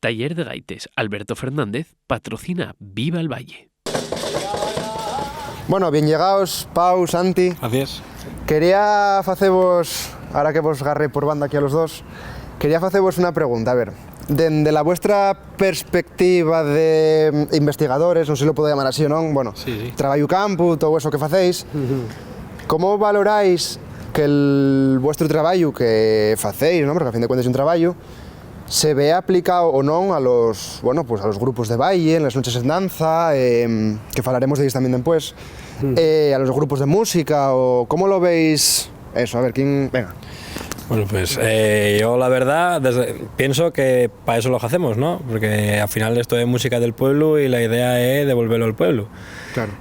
Taller de Gaites Alberto Fernández patrocina Viva el Valle. Bueno, bien llegados, Pau, Santi. Gracias. Quería facevos, ahora que vos garré por banda aquí a los dos, quería facevos una pregunta, a ver, dende la vuestra perspectiva de investigadores, non sei se lo podo llamar así ou non, bueno, sí. traballo campo, todo eso que facéis, como valoráis que el vuestro traballo que facéis, non? Porque a fin de cuentas é un traballo, se ve aplicado o non a los, bueno, pues a los grupos de baile, en las noches en danza, que falaremos de ellos también después, a los grupos de música, o cómo lo veis eso, a ver, quién, venga. Bueno, pues yo la verdad pienso que para eso lo hacemos, ¿no? Porque al final esto es música del pueblo y la idea es devolverlo al pueblo. Claro.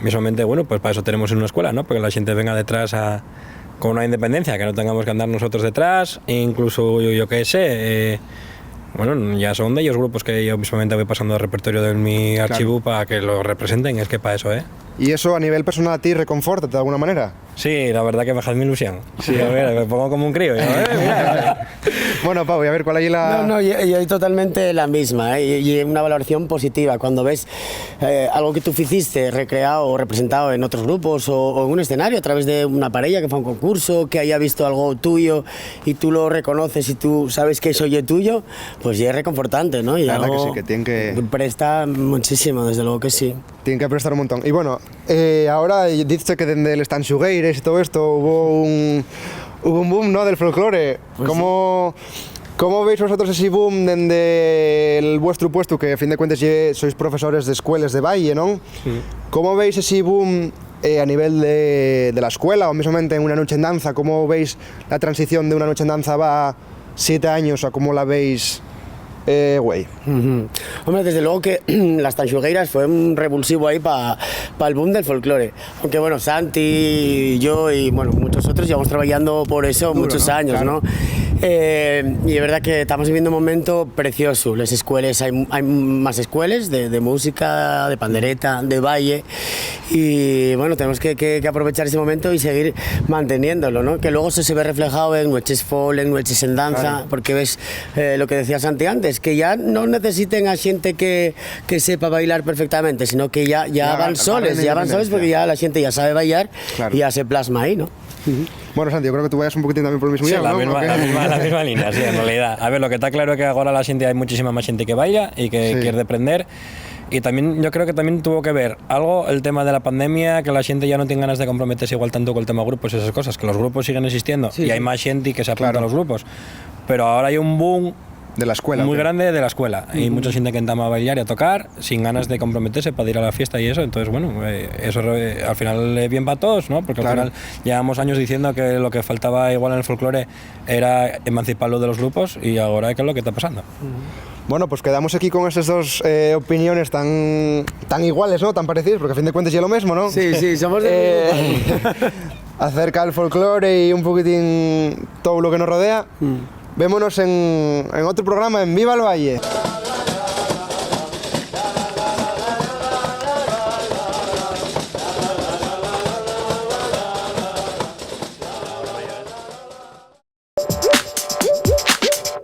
Mismamente, bueno, pues para eso tenemos una escuela, ¿no? Porque la gente venga detrás con una independencia, que no tengamos que andar nosotros detrás, e incluso yo qué sé, bueno, ya son de ellos grupos que yo mismamente voy pasando el repertorio de mi archivo para que lo representen, es que para eso, ¿Y eso a nivel personal a ti reconforta de alguna manera? Sí, la verdad que me hace mi ilusión. Sí, a ver, me pongo como un crío. Mira. Bueno, Pau, y a ver, ¿cuál hay la...? No, yo hay totalmente la misma, y una valoración positiva. Cuando ves algo que tú hiciste recreado o representado en otros grupos o en un escenario a través de una parella que fue a un concurso, que haya visto algo tuyo y tú lo reconoces y tú sabes que eso es tuyo, pues ya es reconfortante, ¿no? Y la verdad algo que sí, que tienen que... presta muchísimo, desde luego que sí. Tienen que prestar un montón. Y bueno, ahora dices que desde el Stan Xugueires y todo esto hubo un boom, ¿no?, del folclore. Pues ¿Cómo veis vosotros ese boom desde el vuestro puesto, que a fin de cuentas sois profesores de escuelas de baile, ¿no? Sí. ¿Cómo veis ese boom a nivel de la escuela o mismamente en una noche en danza? ¿Cómo veis la transición de una noche en danza va 7 años a cómo la veis güey? Hombre, desde luego que las Tanxugueiras fue un revulsivo ahí para el boom del folclore. Aunque bueno, Santi, yo y bueno, muchos otros llevamos trabajando por eso muchos años, claro, ¿no? Y es verdad que estamos viviendo un momento precioso. Las escuelas, hay más escuelas de música, de pandereta, de baile, y bueno, tenemos que aprovechar ese momento y seguir manteniéndolo, ¿no? Que luego eso se ve reflejado en noches folk, en noches en danza, claro, porque ves lo que decía Santi antes, que ya no necesiten a gente que sepa bailar perfectamente, sino que ya van soles porque ya la gente ya sabe bailar, claro, y ya se plasma ahí, ¿no? Bueno, Santi, yo creo que tú vayas un poquitín también por el mismo sí, lado, ¿no? La misma línea, sí, en realidad. A ver, lo que está claro es que ahora la gente, hay muchísima más gente que baila y que sí, quiere aprender. Y también yo creo que también tuvo que ver algo el tema de la pandemia, que la gente ya no tiene ganas de comprometerse igual tanto con el tema grupos y esas cosas, que los grupos siguen existiendo, sí, y hay más gente que se apunta, claro, a los grupos. Pero ahora hay un boom de la escuela, muy grande de la escuela, y mucha gente que intenta bailar y a tocar sin ganas de comprometerse para ir a la fiesta y eso. Entonces bueno, eso al final es bien para todos, ¿no? Porque claro, al final llevamos años diciendo que lo que faltaba igual en el folclore era emanciparlo de los grupos, y ahora ¿qué es lo que está pasando? Bueno, pues quedamos aquí con esas dos opiniones tan iguales, ¿no? Tan parecidas, porque a fin de cuentas es lo mismo, ¿no? Sí, somos acerca del folclore y un poquitín todo lo que nos rodea. Vémonos en otro programa en Viva el Valle.